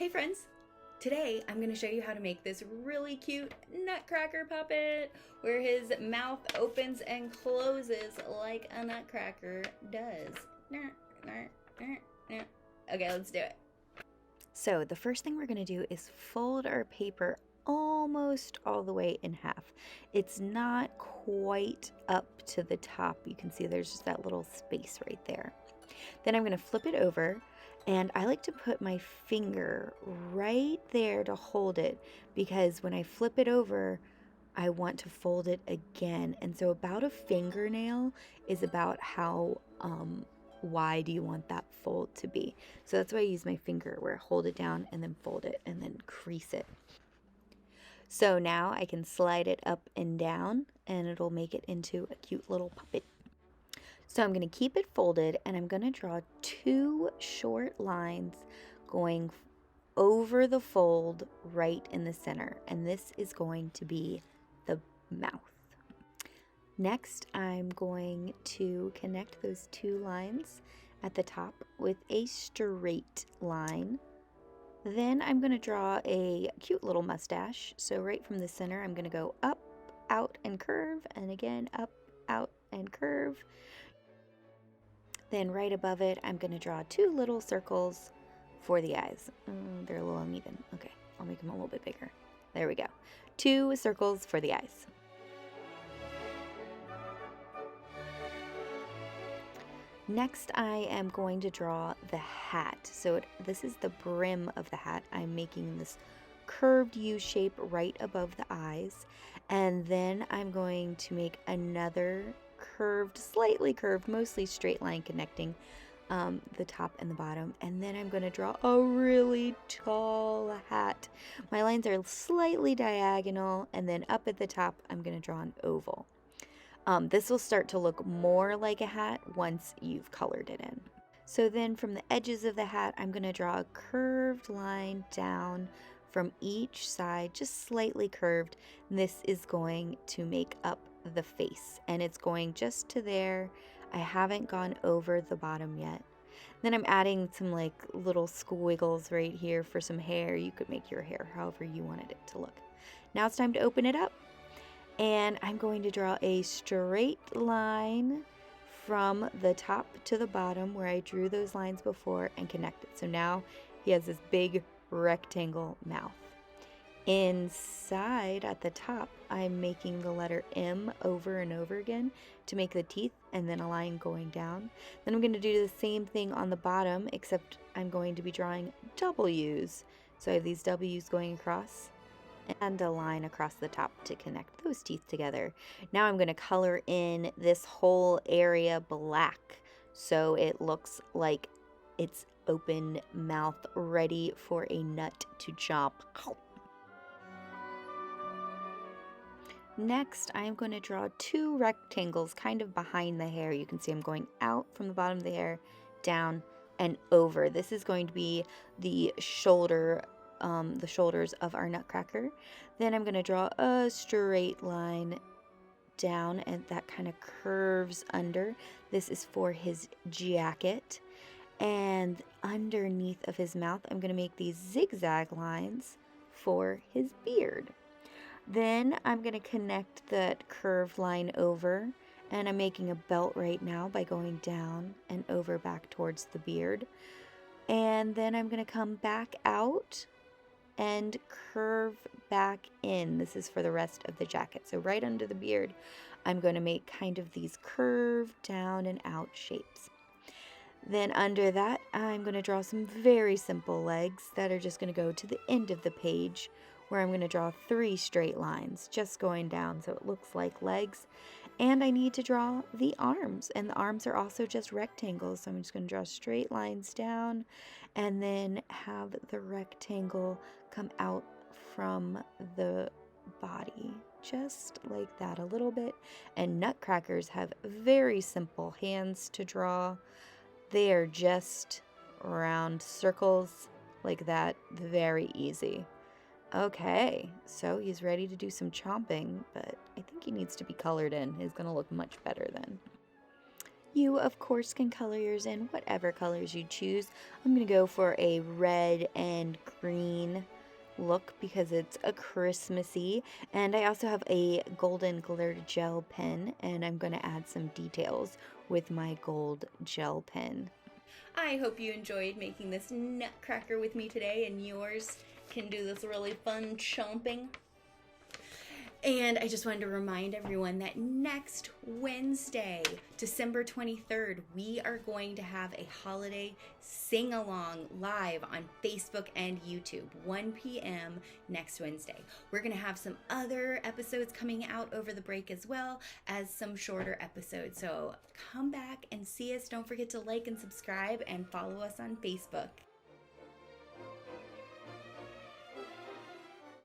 Hey friends! Today I'm going to show you how to make this really cute nutcracker puppet where his mouth opens and closes like a nutcracker does. Okay, let's do it. So the first thing we're going to do is fold our paper almost all the way in half. It's not quite up to the top. You can see there's just that little space right there. Then I'm going to flip it over, and I like to put my finger right there to hold it because when I flip it over, I want to fold it again. And so about a fingernail is about how wide you want that fold to be. So that's why I use my finger where I hold it down and then fold it and then crease it. So now I can slide it up and down and it'll make it into a cute little puppet. So I'm going to keep it folded and I'm going to draw two short lines going over the fold right in the center. And this is going to be the mouth. Next, I'm going to connect those two lines at the top with a straight line. Then I'm going to draw a cute little mustache. So right from the center, I'm going to go up, out, and curve, and again up, out, and curve. Then right above it, I'm going to draw two little circles for the eyes. They're a little uneven. Okay, I'll make them a little bit bigger. There we go. Two circles for the eyes. Next, I am going to draw the hat. So this is the brim of the hat. I'm making this curved U shape right above the eyes. And then I'm going to make another curved, slightly curved, mostly straight line connecting the top and the bottom. And then I'm going to draw a really tall hat. My lines are slightly diagonal, and then up at the top, I'm going to draw an oval. This will start to look more like a hat once you've colored it in. So then from the edges of the hat, I'm going to draw a curved line down from each side, just slightly curved. This is going to make up the face, and it's going just to there. I haven't gone over the bottom yet. Then I'm adding some like little squiggles right here for some hair. You could make your hair however you wanted it to look. Now it's time to open it up. And I'm going to draw a straight line from the top to the bottom where I drew those lines before and connect it. So now he has this big rectangle mouth. Inside at the top, I'm making the letter M over and over again to make the teeth and then a line going down. Then I'm going to do the same thing on the bottom, except I'm going to be drawing W's. So I have these W's going across and a line across the top to connect those teeth together. Now I'm going to color in this whole area black so it looks like it's open mouth ready for a nut to chomp. Next, I am going to draw two rectangles kind of behind the hair. You can see I'm going out from the bottom of the hair, down and over. This is going to be the shoulders of our nutcracker. Then I'm going to draw a straight line down and that kind of curves under. This is for his jacket. And underneath of his mouth, I'm going to make these zigzag lines for his beard. Then I'm going to connect that curved line over, and I'm making a belt right now by going down and over back towards the beard. And then I'm going to come back out and curve back in. This is for the rest of the jacket. So right under the beard, I'm going to make kind of these curved down and out shapes. Then under that, I'm going to draw some very simple legs that are just going to go to the end of the page, where I'm going to draw three straight lines just going down so it looks like legs. And I need to draw the arms, and the arms are also just rectangles. So I'm just going to draw straight lines down and then have the rectangle come out from the body, just like that a little bit. And nutcrackers have very simple hands to draw. They are just round circles like that, very easy. Okay, so he's ready to do some chomping, but I think he needs to be colored in. He's going to look much better then. You, of course, can color yours in whatever colors you choose. I'm going to go for a red and green look because it's a Christmassy, and I also have a golden glitter gel pen, and I'm going to add some details with my gold gel pen. I hope you enjoyed making this nutcracker with me today, and yours can do this really fun chomping. And I just wanted to remind everyone that next Wednesday, December 23rd, we are going to have a holiday sing-along live on Facebook and YouTube, 1 p.m. next Wednesday. We're going to have some other episodes coming out over the break as well as some shorter episodes. So come back and see us. Don't forget to like and subscribe and follow us on Facebook.